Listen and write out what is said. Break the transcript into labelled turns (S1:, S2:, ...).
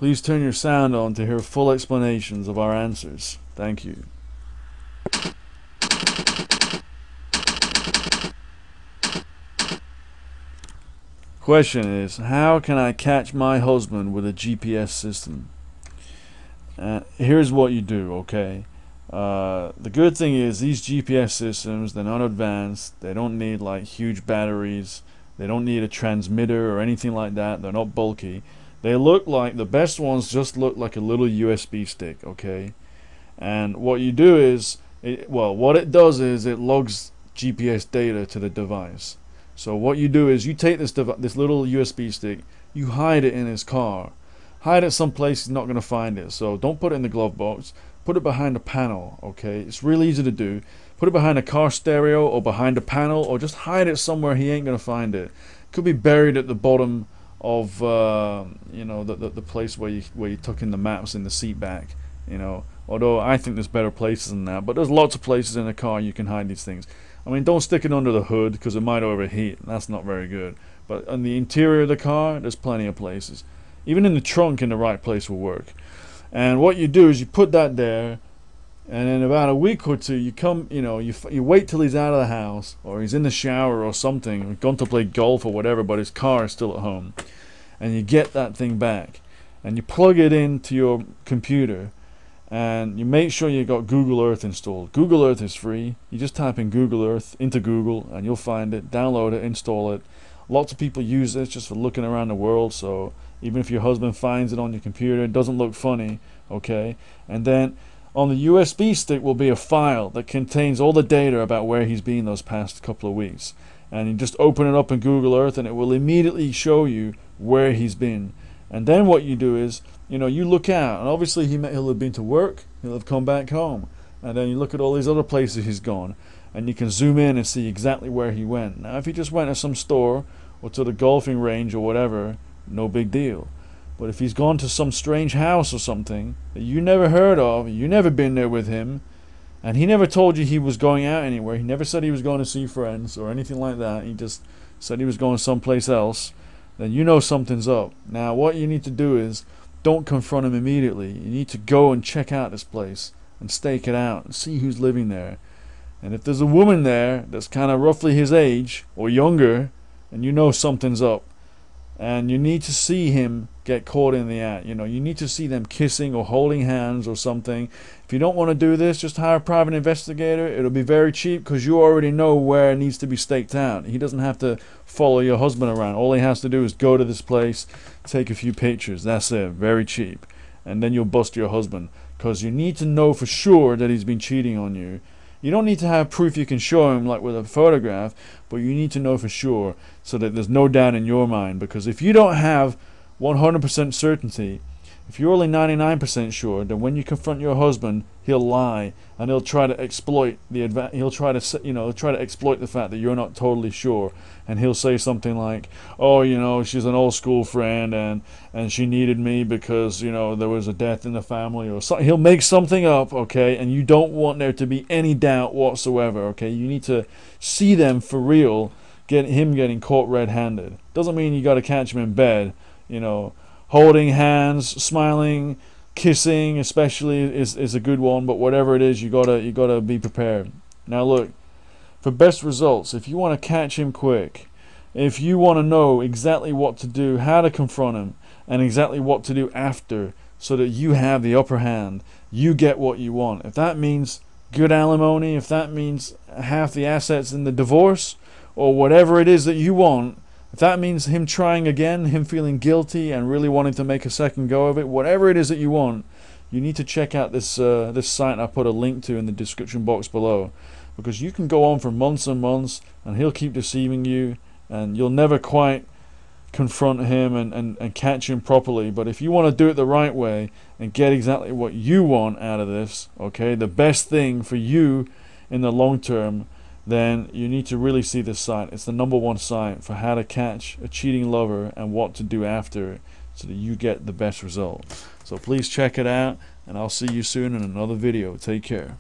S1: Please turn your sound on to hear full explanations of our answers. Thank you. Question is, how can I catch my husband with a GPS system? Here's what you do, okay? The good thing is these GPS systems, they're not advanced. They don't need like huge batteries. They don't need a transmitter or anything like that. They're not bulky. They look like, the best ones just look like a little USB stick, okay? And what you do is, what it does is it logs GPS data to the device. So what you do is you take this little USB stick, you hide it in his car. Hide it someplace he's not going to find it. So don't put it in the glove box. Put it behind a panel, okay? It's really easy to do. Put it behind a car stereo or behind a panel, or just hide it somewhere he ain't going to find it. Could be buried at the bottom of the place where you tuck in the maps in the seat back, although I think there's better places than that, but there's lots of places in a car you can hide these things. I mean, don't stick it under the hood because it might overheat. That's not very good. But on the interior of the car, there's plenty of places. Even in the trunk, in the right place will work. And what you do is you put that there, and in about a week or two, you wait till he's out of the house, or he's in the shower or something, or gone to play golf or whatever, but his car is still at home, and you get that thing back, and you plug it into your computer, and you make sure you got Google Earth installed. Google Earth is free. You just type in Google Earth into Google, and you'll find it. Download it, install it. Lots of people use this just for looking around the world, so even if your husband finds it on your computer, it doesn't look funny, okay? And then on the USB stick will be a file that contains all the data about where he's been those past couple of weeks. And you just open it up in Google Earth and it will immediately show you where he's been. And then what you do is, you look out, and obviously he'll have been to work, he'll have come back home. And then you look at all these other places he's gone, and you can zoom in and see exactly where he went. Now if he just went to some store or to the golfing range or whatever, no big deal. But if he's gone to some strange house or something that you never heard of, you never been there with him, and he never told you he was going out anywhere, he never said he was going to see friends or anything like that, he just said he was going someplace else, then you know something's up. Now what you need to do is, don't confront him immediately. You need to go and check out this place and stake it out and see who's living there. And if there's a woman there that's kind of roughly his age or younger, and you know something's up, and you need to see him get caught in the act. You need to see them kissing or holding hands or something. If you don't want to do this, just hire a private investigator. It'll be very cheap because you already know where it needs to be staked out. He doesn't have to follow your husband around. All he has to do is go to this place, take a few pictures. That's it. Very cheap. And then you'll bust your husband, because you need to know for sure that he's been cheating on you. You don't need to have proof you can show him like with a photograph, but you need to know for sure so that there's no doubt in your mind. Because if you don't have 100% certainty, if you're only 99% sure, then when you confront your husband, he'll lie and he'll try to exploit he'll try to exploit the fact that you're not totally sure, and he'll say something like, "Oh, she's an old school friend and she needed me because there was a death in the family," or something. He'll make something up, okay? And you don't want there to be any doubt whatsoever, okay? You need to see them for real. Get him getting caught red-handed. Doesn't mean you got to catch him in bed, Holding hands, smiling, kissing especially is a good one, but whatever it is, you gotta be prepared. Now look, for best results, if you want to catch him quick, if you want to know exactly what to do, how to confront him, and exactly what to do after, so that you have the upper hand, you get what you want. If that means good alimony, if that means half the assets in the divorce, or whatever it is that you want, if that means him trying again, him feeling guilty and really wanting to make a second go of it, whatever it is that you want, you need to check out this site I put a link to in the description box below. Because you can go on for months and months and he'll keep deceiving you, and you'll never quite confront him and catch him properly. But if you want to do it the right way and get exactly what you want out of this, okay, the best thing for you in the long term, then you need to really see this site. It's the #1 site for how to catch a cheating lover and what to do after, so that you get the best result. So please check it out, and I'll see you soon in another video. Take care.